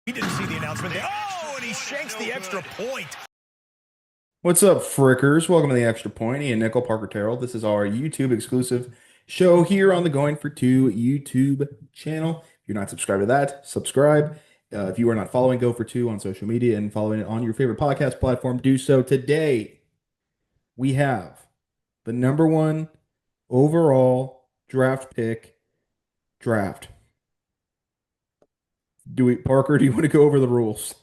He didn't see the announcement. Oh, and he shanks the extra point. What's up, Frickers? Welcome to the Extra Point. Ian Nickel, Parker Terrell. This is our YouTube exclusive show here on the Going for Two YouTube channel. If you're not subscribed to that, subscribe. If you are not following Go for Two on social media and following it on your favorite podcast platform, do so today. We have the number one overall draft pick draft. Parker, do you want to go over the rules?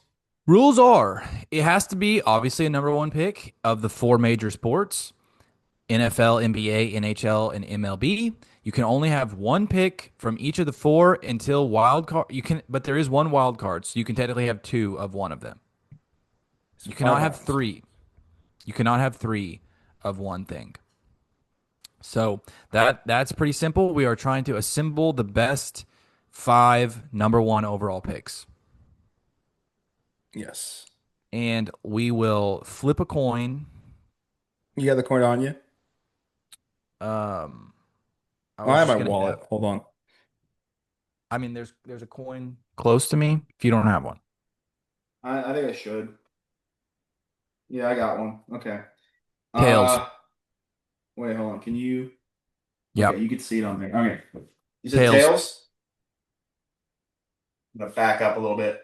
Rules are it has to be obviously a number one pick of the four major sports: NFL, NBA, NHL, and MLB. You can only have one pick from each of the four until wild card. But there is one wild card, so you can technically have two of one of them. So You cannot five have rounds. three. You cannot have three of one thing. So that's pretty simple. We are trying to assemble the best five number one overall picks. Yes. And we will flip a coin. You got the coin on you? Um, I I was have my just gonna wallet. have. Hold on. I mean, there's a coin close to me. If you don't have one, I think I should. Yeah, I got one. Okay. tails. Uh, Wait, hold on. Can you? Okay, Yep, you can see it on there. Okay. You said tails. tails? I'm gonna back up a little bit.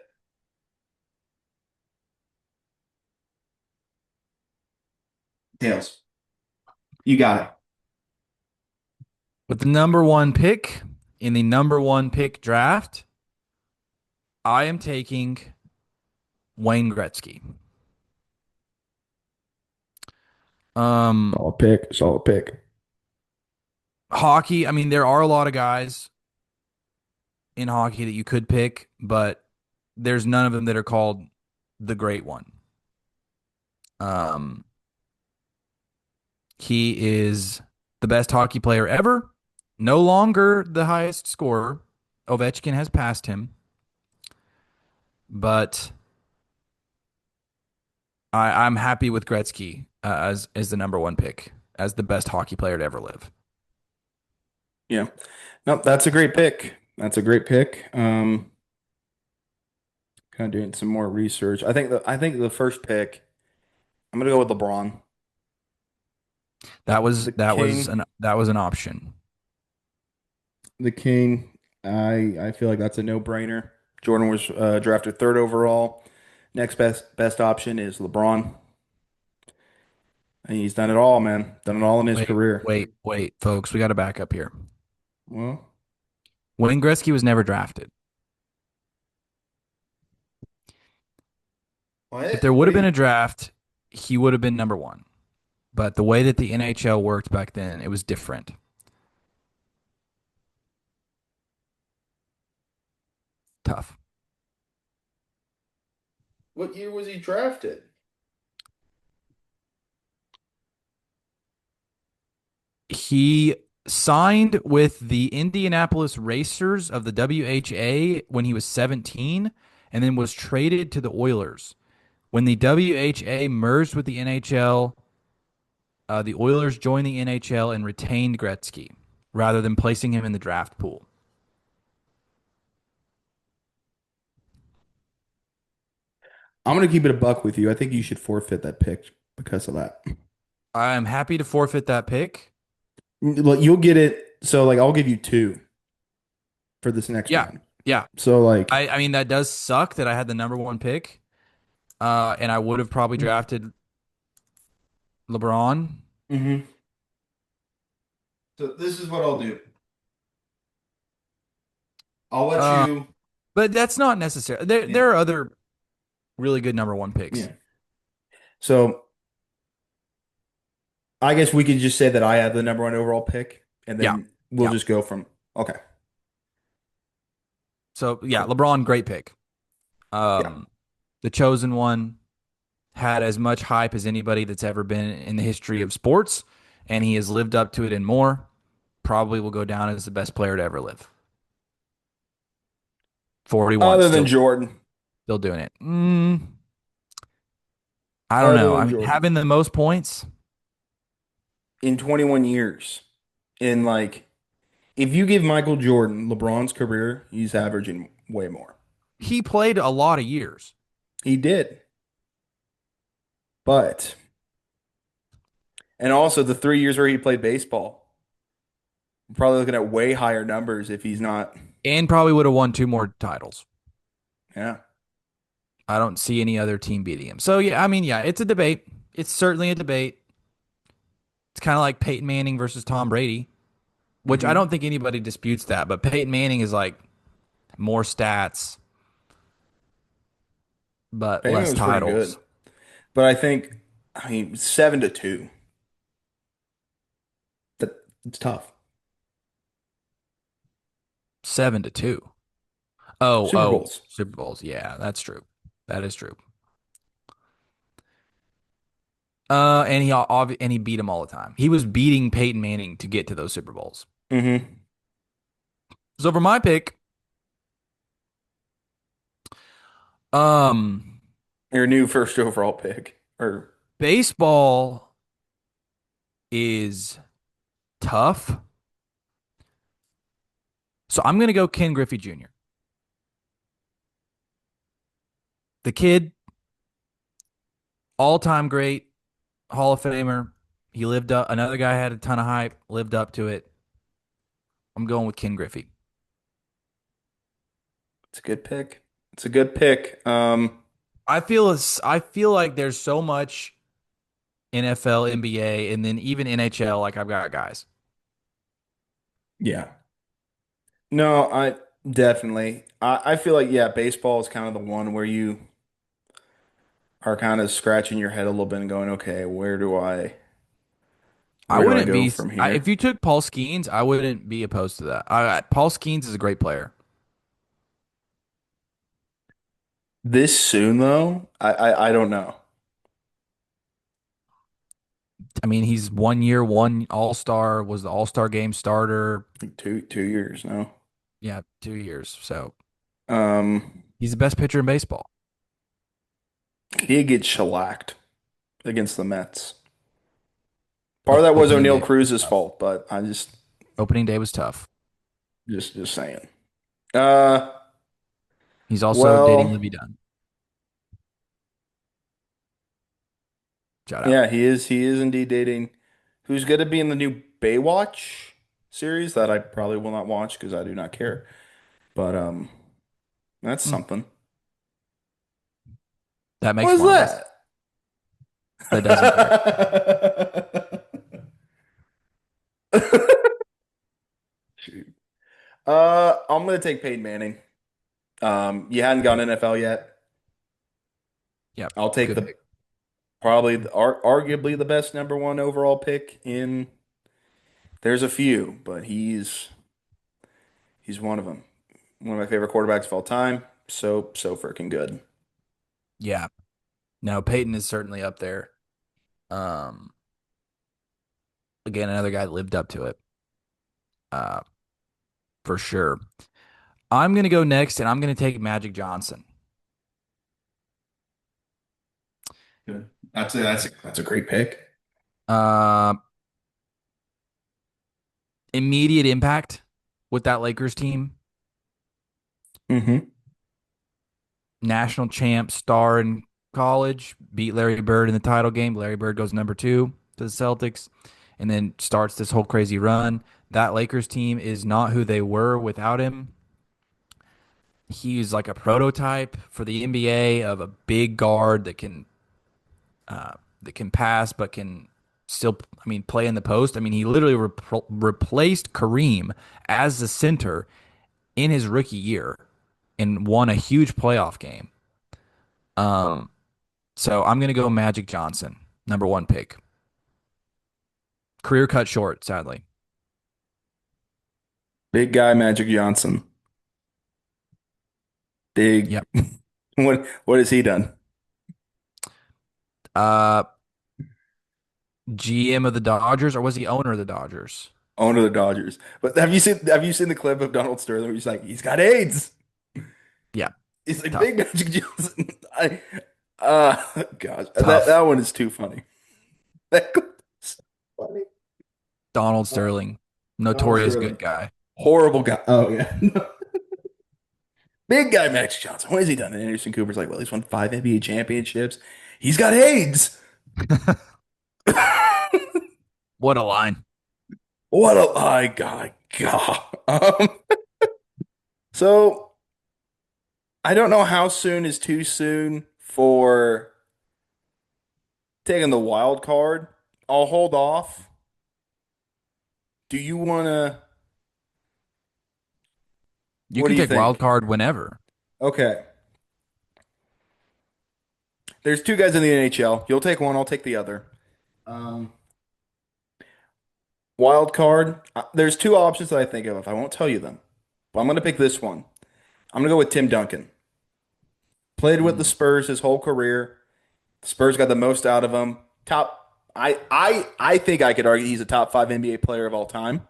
Tails. You got it. With the number one pick in the number one pick draft, I am taking Wayne Gretzky. Um, Solid pick. Solid pick. Hockey. I mean, there are a lot of guys in hockey that you could pick, but there's none of them that are called the great one. Um, he is the best hockey player ever. No longer the highest scorer. Ovechkin has passed him, but I'm happy with Gretzky as the number one pick, as the best hockey player to ever live. Yeah. Nope, that's a great pick. That's a great pick. Kind of doing some more research. I think the first pick, I'm gonna go with LeBron. That was The that was King. an that was an option. The King. I feel like that's a no-brainer. Jordan was drafted third overall. Next best option is LeBron. And he's done it all, man. Done it all in his Wait, career. wait, folks, we got to back up here. Well, Wayne Gretzky was never drafted. If what? there What would do have been you? a draft, he would have been number one. But the way that the NHL worked back then, it was different. Tough. What year was he drafted? He signed with the Indianapolis Racers of the WHA when he was 17 and then was traded to the Oilers. When the WHA merged with the NHL, the Oilers joined the NHL and retained Gretzky rather than placing him in the draft pool. I'm gonna keep it a buck with you. I think you should forfeit that pick because of that. I am happy to forfeit that pick. Look, you'll get it. So like I'll give you two for this next Yeah, round. yeah. So like I mean, that does suck that I had the number one pick, and I would have probably drafted LeBron. hmm So this is what I'll do. I'll let Uh, you. but that's not necessary. There, Yeah. there are other really good number one picks. Yeah. So I guess we could just say that I have the number one overall pick, and Yeah, then we'll yeah. just go from. Okay. So yeah, Cool. LeBron, great pick. Yeah. Um, the chosen one had as much hype as anybody that's ever been in the history of sports, and he has lived up to it and more. Probably will go down as the best player to ever live. 41, Other than still Jordan. still doing it. I don't Other know. I than mean, Jordan. having the most points, In 21 years. In like, if you give Michael Jordan LeBron's career, he's averaging way more. he played a lot of years. He did. But, and also the 3 years where he played baseball, we're probably looking at way higher numbers if he's not. And probably would have won 2 more titles. Yeah. I don't see any other team beating him. So yeah, I mean, yeah, it's a debate. It's certainly a debate. It's kind of like Peyton Manning versus Tom Brady, which I Mhm. don't think anybody disputes that. But Peyton Manning is like more stats, but Payment less was pretty titles. good. But I mean, 7-2. That it's tough. 7-2. Oh, Super oh, Bowls. Super Bowls. Yeah, that's true. That is true. And he beat him all the time. He was beating Peyton Manning to get to those Super Bowls. Mm-hmm. So for my pick, um, Your new first overall pick. Or baseball is tough. So I'm gonna go Ken Griffey Jr. The kid, all-time great, Hall of Famer. He lived up. Another guy had a ton of hype, lived up to it. I'm going with Ken Griffey. it's a good pick. It's a good pick. I feel like there's so much NFL, NBA, and then even NHL. Like I've got guys. Yeah. No, I definitely. I feel like yeah, baseball is kind of the one where you are kind of scratching your head a little bit and going, okay, I where do I wouldn't go be from if here? you took Paul Skeens, I wouldn't be opposed to that. Paul Skeens is a great player. This soon though, I don't know. I mean, he's 1 year, one All Star, was the All Star game starter. Like 2 years now. Yeah, 2 years. So Um, he's the best pitcher in baseball. he did get shellacked against the Mets. Part of that was Opening O'Neil day was Cruz's tough. fault, but I Opening day was tough. just saying. Uh, He's also dating well, Livy Dunn. Shout out. yeah, he is indeed dating who's going to be in the new Baywatch series that I probably will not watch because I do not care. But that's Hmm. something. That What makes is one of us that? that doesn't care. Shoot. I'm gonna take Peyton Manning. You hadn't gone NFL yet. Yep. I'll take Good the pick. probably arguably the best number one overall pick in. There's a few, but he's one of them. One of my favorite quarterbacks of all time. So freaking good. Yeah. No, Peyton is certainly up there. Um, Again, another guy that lived up to it. Uh, for sure. I'm gonna go next, and I'm gonna take Magic Johnson. Good. That's a great pick. Uh, Immediate impact with that Lakers team. Mm-hmm. National champ, star in college, beat Larry Bird in the title game. Larry Bird goes number 2 to the Celtics, and then starts this whole crazy run. That Lakers team is not who they were without him. He's like a prototype for the NBA of a big guard that can pass but can still, I mean, play in the post. I mean, he literally replaced Kareem as the center in his rookie year and won a huge playoff game. Um, so I'm gonna go Magic Johnson, number 1 pick. Career cut short, sadly. Big guy Magic Johnson. Big. Yep. What has he done? Uh, GM of the Dodgers, or was he owner of the Dodgers? Owner of the Dodgers. But have you seen the clip of Donald Sterling where he's like, he's got AIDS? Yeah, He's like tough, Big Magic Johnson. Gosh, that tough. that one is too funny. That clip's funny. Donald Uh, Sterling, Donald notorious Sterling, good guy. horrible guy. Oh yeah. Big guy Max Johnson. What has he done? And Anderson Cooper's like, well, he's won 5 NBA championships. He's got AIDS. What a line. What a my God. So I don't know how soon is too soon for taking the wild card. I'll hold off. Do you want to? You What do can you take wild think? card whenever. Okay. There's two guys in the NHL. You'll take one, I'll take the other. Um, Wild card. There's two options that I think of. I won't tell you them, but I'm going to pick this one. I'm going to go with Tim Duncan. Played with the Mm. Spurs his whole career. The Spurs got the most out of him. Top. I think I could argue he's a top five NBA player of all time,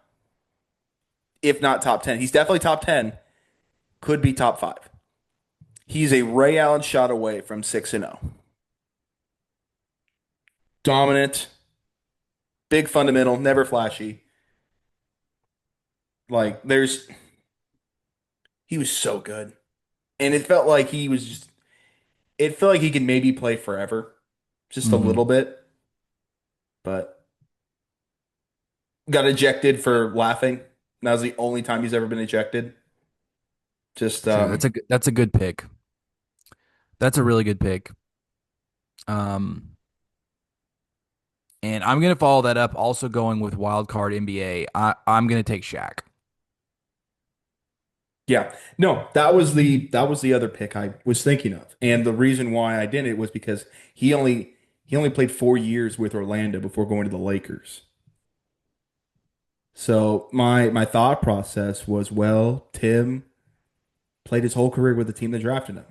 if not top 10. He's definitely top 10. Could be top five. He's a Ray Allen shot away from 6-0. Dominant, big fundamental, never flashy. Like he was so good. And it felt like it felt like he could maybe play forever. Just a Hmm. little bit, but got ejected for laughing. That was the only time he's ever been ejected. Just True. That's a good pick. That's a really good pick. Um, and I'm gonna follow that up, also going with wild card NBA. I'm gonna take Shaq. yeah. No, that was the other pick I was thinking of. And the reason why I did it was because he only played 4 years with Orlando before going to the Lakers. So my thought process was, well, Tim played his whole career with the team that drafted him.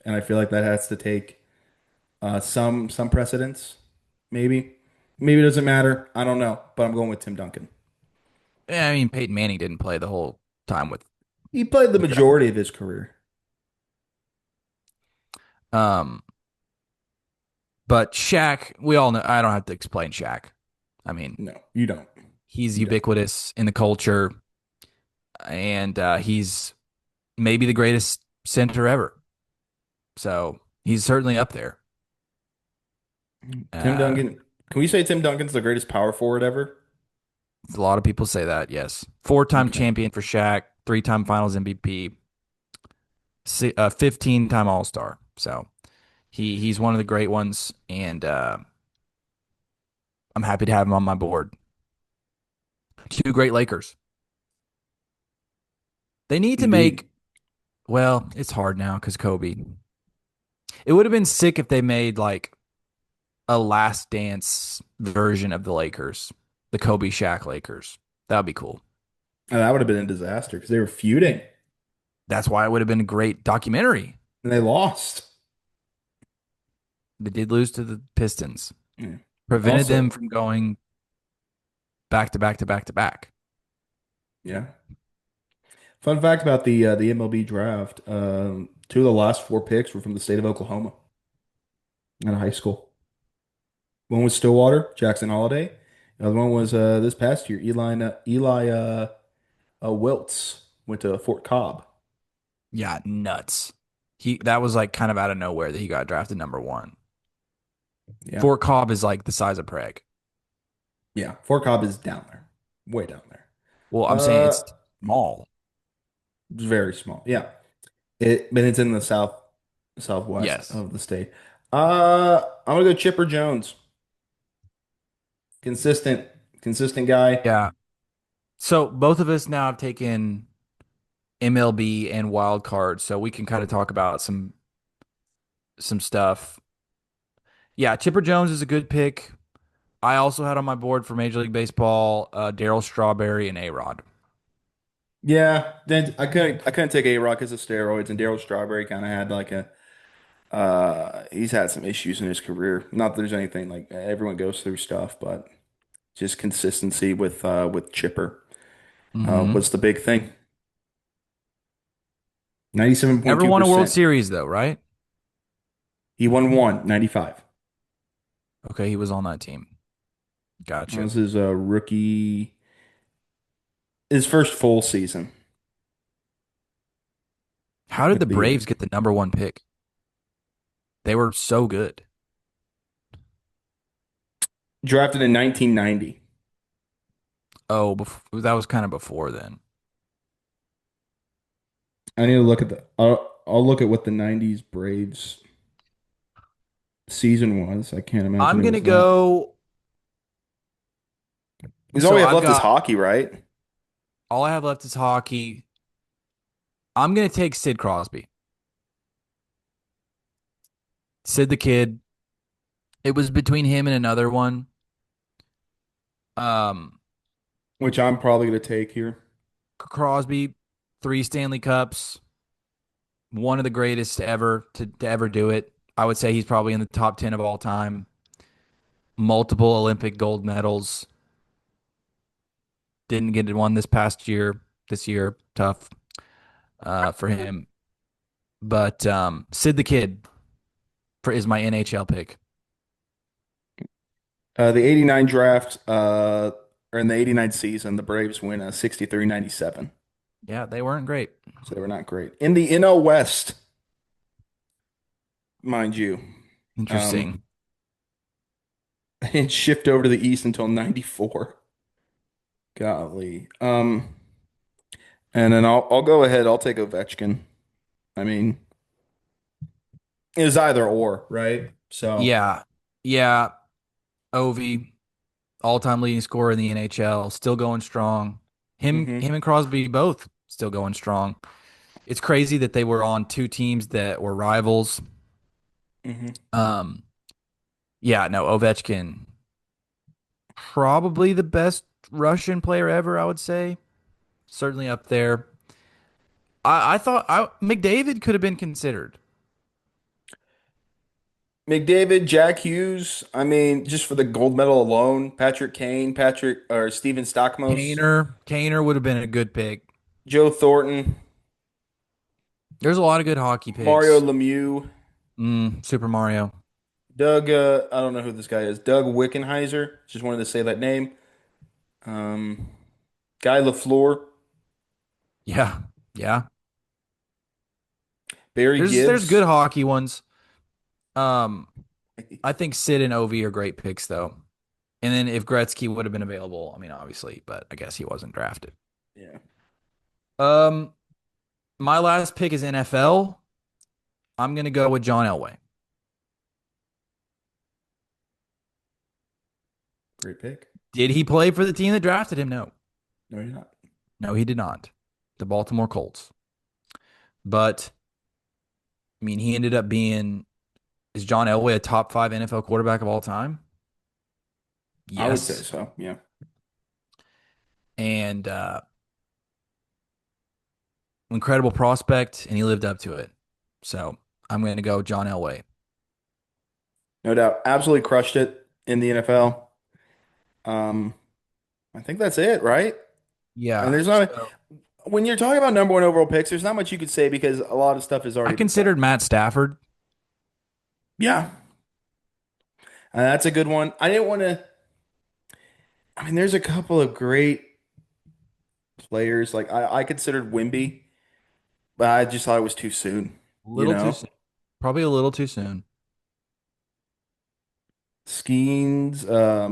And I feel like that has to take some precedence, maybe. Maybe it doesn't matter. I don't know, but I'm going with Tim Duncan. I mean, Peyton Manning didn't play the whole time with He played the the draft. majority of his career. Um, but Shaq, we all know. I don't have to explain Shaq. I mean, No, you don't. he's You don't. ubiquitous in the culture, and he's maybe the greatest center ever. So he's certainly up there. Tim Uh, Duncan. Can we say Tim Duncan's the greatest power forward ever? a lot of people say that. Yes, four-time Okay. champion for Shaq, three-time Finals MVP, 15-time All Star. So he's one of the great ones, and I'm happy to have him on my board. Two great Lakers. They need to Indeed. make. Well, it's hard now because Kobe. It would have been sick if they made like a last dance version of the Lakers, the Kobe Shaq Lakers. That would be cool. And that would have been a disaster because they were feuding That's why it would have been a great documentary. and they lost. They did lose to the Pistons, Yeah. prevented them Also, from going back to back to back to back. yeah. Fun fact about the MLB draft: two of the last four picks were from the state of Oklahoma out of high school. One was Stillwater, Jackson Holiday. The other one was this past year, Eli Wiltz went to Fort Cobb. Yeah, nuts. That was like kind of out of nowhere that he got drafted number one. Yeah, Fort Cobb is like the size of Prague. yeah. Fort Cobb is down there, way down there. Well, I'm saying Uh, it's small. it's very small. Yeah, but it's in the southwest Yes. of the state. I'm gonna go Chipper Jones. Consistent, consistent guy. Yeah. So both of us now have taken MLB and wild card, so we can kind of talk about some stuff. Yeah, Chipper Jones is a good pick. I also had on my board for Major League Baseball, Daryl Strawberry and A-Rod. Yeah, then I couldn't take A-Rod because of steroids, and Darryl Strawberry kind of had like a he's had some issues in his career. Not that there's anything like everyone goes through stuff, but just consistency with Chipper Hmm. was the big thing. Never won a World 97.2%. Series though, right? He won one, 95. Okay, he was on that team. That Gotcha. was his rookie, his first full season. How did with the the Braves get the number one pick? They were so good. drafted in 1990. Oh, that was kind of before then. I need to look at the. I'll look at what the 90s Braves season was. I can't imagine I'm it gonna was that. go. Because all So we have I've left is got hockey, right? all I have left is hockey. I'm gonna take Sid Crosby. Sid the Kid. It was between him and another one. Um, Which I'm probably going to take here. Crosby, 3 Stanley Cups, one of the greatest ever to ever do it. I would say he's probably in the top 10 of all time. Multiple Olympic gold medals. Didn't get one this past year. This year, tough for him. But Sid the Kid is my NHL pick. The 89 draft, or in the 89 season, the Braves win a 63-97. Yeah, they weren't great. So they were not great. In the NL West, mind you, Interesting. and shift over to the East until 94. Golly. And then I'll go ahead. I'll take Ovechkin. I mean, it was either or, right? So, Yeah, yeah. Ovi, all-time leading scorer in the NHL, still going strong. Him, hmm him and Crosby both still going strong. It's crazy that they were on two teams that were rivals. hmm Um, yeah, no, Ovechkin, probably the best Russian player ever, I would say. Certainly up there. I thought McDavid could have been considered. McDavid, Jack Hughes. I mean, just for the gold medal alone, Patrick Kane, Patrick or Steven Stakmos, Kaner would have been a good pick. Joe Thornton, There's a lot of good hockey Mario picks. Lemieux, Super Mario. Doug. I don't know who this guy is. Doug Wickenheiser. Just wanted to say that name. Um, Guy Lafleur, Yeah, yeah. Barry There's good Gibbs. hockey ones. Um, I think Sid and Ovi are great picks though. And then if Gretzky would have been available, I mean, obviously, but I guess he wasn't drafted. Yeah, Um, my last pick is NFL. I'm gonna go with John Elway. great pick. Did he play for the team that drafted him? No. No, you're not. No, he did not. The Baltimore Colts. But I mean, he ended up being is John Elway a top five NFL quarterback of all time? I would say Yes. so. Yeah. And incredible prospect, and he lived up to it. So I'm going to go John Elway. No doubt. Absolutely crushed it in the NFL. Um, I think that's it, right? And Yeah. there's not So when you're talking about number one overall picks, there's not much you could say because a lot of stuff has I already been said. considered Matt Stafford. Yeah. That's a good one. I didn't want to. I mean, there's a couple of great players. Like I considered Wimby, but I just thought it was too soon. A You little too know, soon. Probably a little too soon. Skeens. I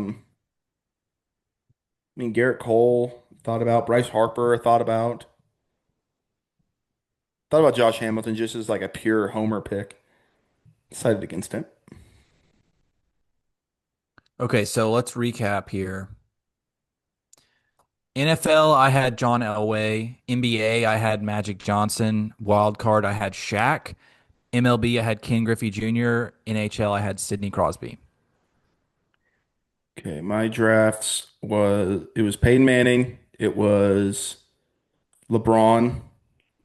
mean, Garrett Cole. Thought about Bryce Harper. Thought about Josh Hamilton just as like a pure homer pick. Decided against him. Okay, so let's recap here. NFL, I had John Elway. NBA, I had Magic Johnson. Wild card, I had Shaq. MLB, I had Ken Griffey Jr. NHL, I had Sidney Crosby. Okay, my drafts was Peyton Manning, it was LeBron,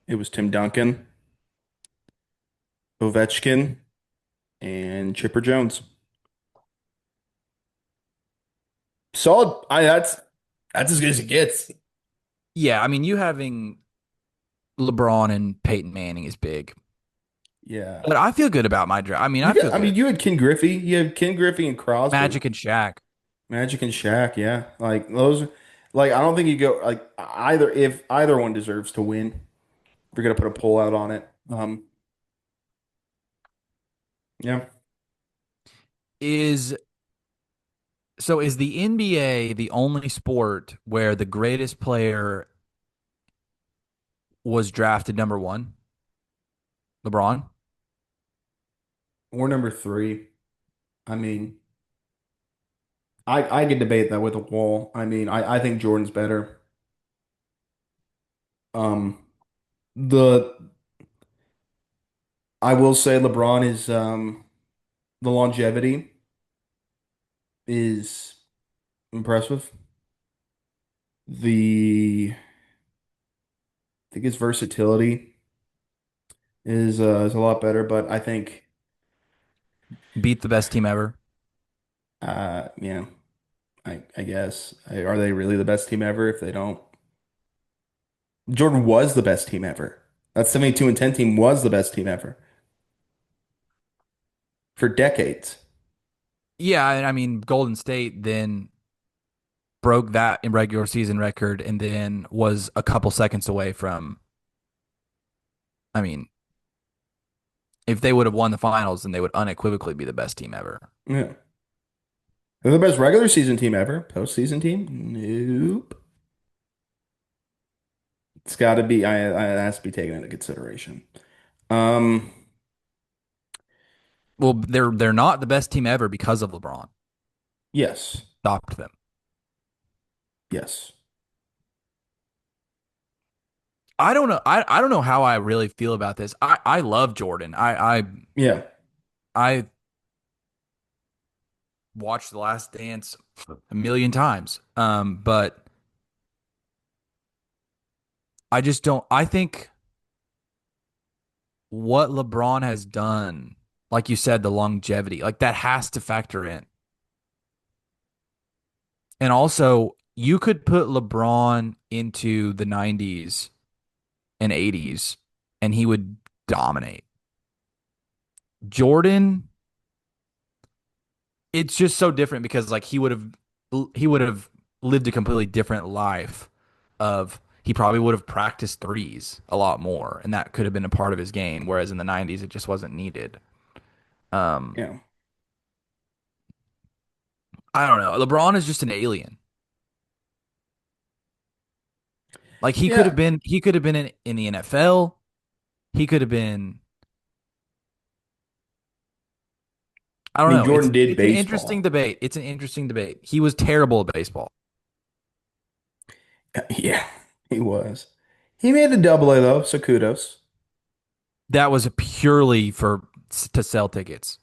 it was Tim Duncan, Ovechkin, and Chipper Jones. Solid. That's as good as it gets. Yeah, I mean, you having LeBron and Peyton Manning is big. Yeah. But I feel good about my draft. I mean, I feel I mean, good. you had Ken Griffey. You had Ken Griffey and Crosby, Magic and Shaq. Magic and Shaq. Yeah, like those. Like I don't think you go like either if either one deserves to win. If you're gonna put a poll out on it. Um, yeah. Is is the NBA the only sport where the greatest player was drafted number one? LeBron? Or number three. I mean, I could debate that with a wall. I mean, I think Jordan's better. Um, the I will say LeBron is the longevity is impressive. I think his versatility is a lot better, but I think Beat the best team ever? yeah, I guess are they really the best team ever if they don't? Jordan was the best team ever. That 72 and 10 team was the best team ever for decades. Yeah, and I mean Golden State then broke that in regular season record and then was a couple seconds away from, I mean, if they would have won the finals, then they would unequivocally be the best team ever. Yeah. They're the best regular season team ever. Postseason team? Nope. It's got to be. It has to be taken into consideration. Um, Well, they're not the best team ever because of LeBron. yes, Stopped them. yes, I don't know. I don't know how I really feel about this. I love Jordan. yeah, I watched The Last Dance a million times. But I just don't. I think what LeBron has done, like you said, the longevity, like that has to factor in. And also, you could put LeBron into the 90s and 80s and he would dominate. Jordan, it's just so different because like he would have lived a completely different life of he probably would have practiced threes a lot more and that could have been a part of his game whereas in the 90s it just wasn't needed. Um yeah, I don't know. LeBron is just an alien. Like yeah. he could have been in the NFL. He could have been I I don't mean, know. Jordan did It's an interesting baseball. debate. It's an interesting debate. He was terrible at baseball. Yeah, he was. He made a double A though, so kudos. That was purely for to sell tickets.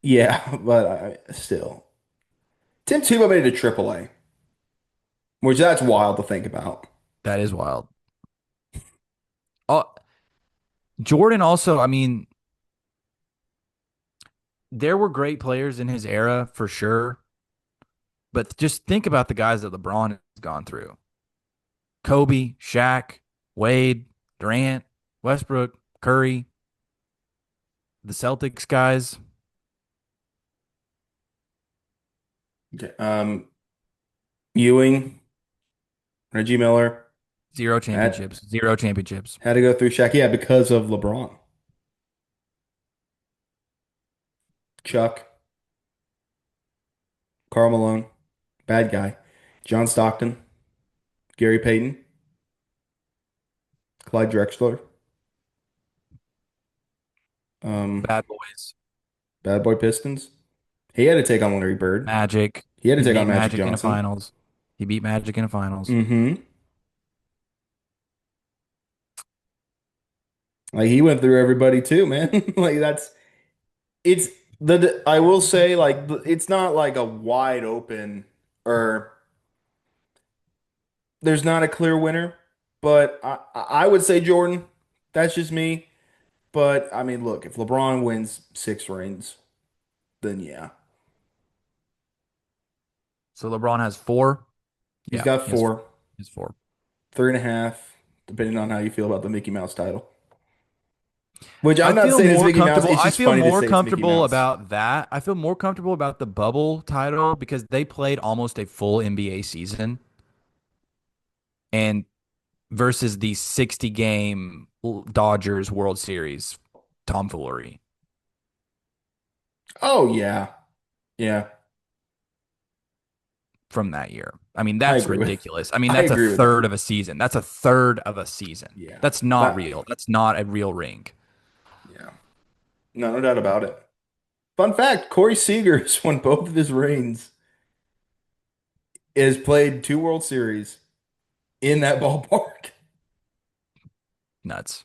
Yeah, but still, Tim Tebow made it a triple A, which that's wild to think about. That is wild. Oh, Jordan also, I mean, there were great players in his era for sure, but just think about the guys that LeBron has gone through. Kobe, Shaq, Wade, Durant, Westbrook, Curry, the Celtics guys, Okay. Ewing, Reggie Miller zero had championships, zero championships. had to go through Shaq. Yeah, because of LeBron. Chuck, Karl Malone, bad guy. John Stockton, Gary Payton, Clyde Drexler, um, Bad boys. Bad Boy Pistons. He had to take on Larry Bird. Magic. He had to He take on beat Magic Magic in the Johnson. finals. He beat Magic in the finals. Mm-hmm. Like he went through everybody too, man. Like it's I will say like it's not like a wide open or there's not a clear winner, but I would say Jordan. That's just me. But I mean, look, if LeBron wins 6 rings, then yeah, So LeBron has four. he's Yeah, got he has four, he has four. 3.5, depending on how you feel about the Mickey Mouse title. Which I I'm not feel saying it's more Mickey Mouse. comfortable. It's I just feel funny to more say it's Mickey comfortable Mouse. about that. I feel more comfortable about the bubble title because they played almost a full NBA season and versus the 60 game Dodgers World Series tomfoolery Oh yeah, yeah. from that year. I mean, I that's agree with. ridiculous. I mean, I that's a agree with that. third of a season. That's a third of a season. Yeah, That's not that. real. That's not a real ring. Yeah, no doubt about it. Fun fact: Corey Seager's won both of his reigns. Has played 2 World Series in that ballpark. Nuts.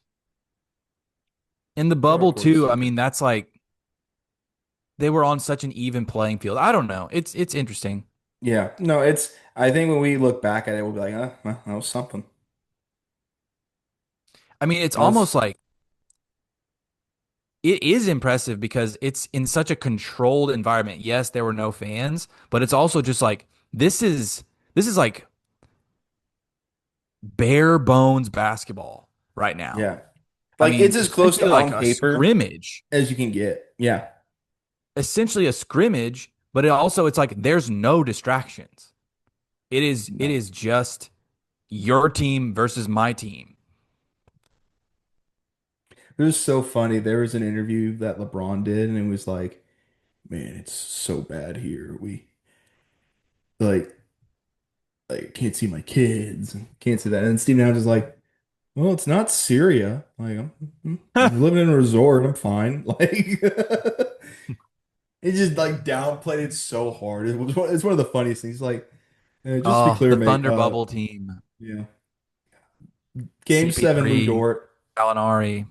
In the Shout out bubble Corey too, I Seager. mean, that's like they were on such an even playing field. I don't know. It's interesting. Yeah, no, it's. I think when we look back at it, we'll be like, well, that was something. I mean, it's That was almost like it is impressive because it's in such a controlled environment. Yes, there were no fans, but it's also just like this is like bare bones basketball right now. yeah, I like mean, it's as close essentially to like on a paper scrimmage, as you can get. Yeah, essentially a scrimmage, but it's like there's no distractions. It no, is just your team versus my team. it was so funny. There was an interview that LeBron did, and it was like, man, it's so bad here. We like can't see my kids, and can't see that. And Steve Nash is like, well, it's not Syria. Like I'm living in a resort. I'm fine. Like he just like downplayed it so hard. It's one of the funniest things. Like, just to be Oh, clear, the mate. Thunder Bubble team. Yeah, Game Seven, Lou CP3, Dort, Gallinari,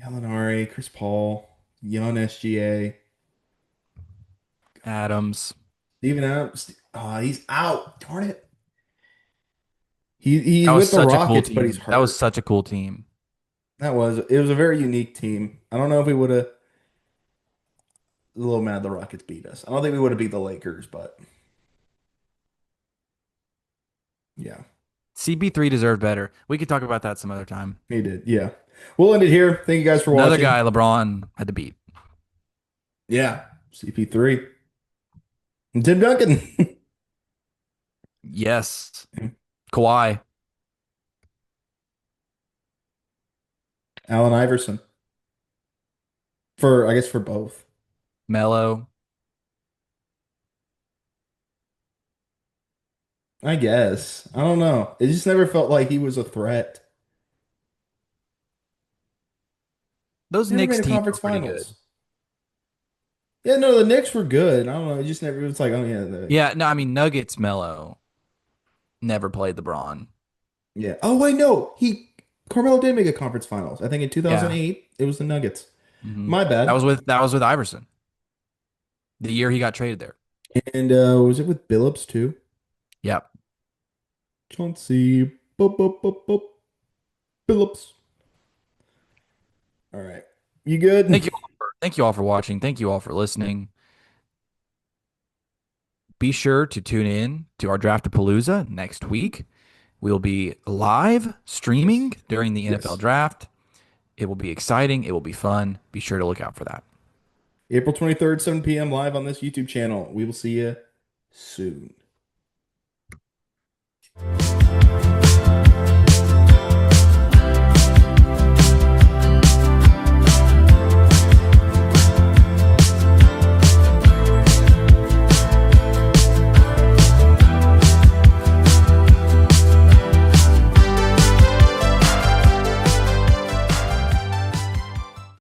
Gallinari, Chris Paul, young SGA, Adams. Steven Adams. He's out. Darn it. He's That was with the such a cool Rockets, but he's team. That was hurt. such a cool team. It was a very unique team. I don't know if we would have a little mad the Rockets beat us. I don't think we would have beat the Lakers, but yeah, CP3 deserved better. We could talk about that some other time. he did. Yeah. We'll end it here. Thank you guys for Another watching. guy LeBron had to beat. Yeah. CP3 and Tim Duncan. Yes. Kawhi, Allen Iverson. For I guess for both. Melo. I guess. I don't know. It just never felt like he was a threat. Those Never made Knicks a teams were conference pretty good. finals. Yeah, no, the Knicks were good. I don't know. It just never, it was like, oh yeah, Yeah, no, I mean Nuggets Melo never played LeBron. yeah. Oh wait, no. Carmelo did make a conference finals. I think in Yeah. 2008, it was the Nuggets. Hmm. My bad. That was with Iverson. The year he got traded there. And was it with Billups too? Yep. Chauncey Billups. All right. You good? Thank you all for watching. Thank you all for listening. Be sure to tune in to our Draftapalooza next week. We'll be live streaming during the NFL Yes. draft. It will be exciting. It will be fun. Be sure to look out for that. April 23rd, 7 p.m. live on this YouTube channel. We will see you soon.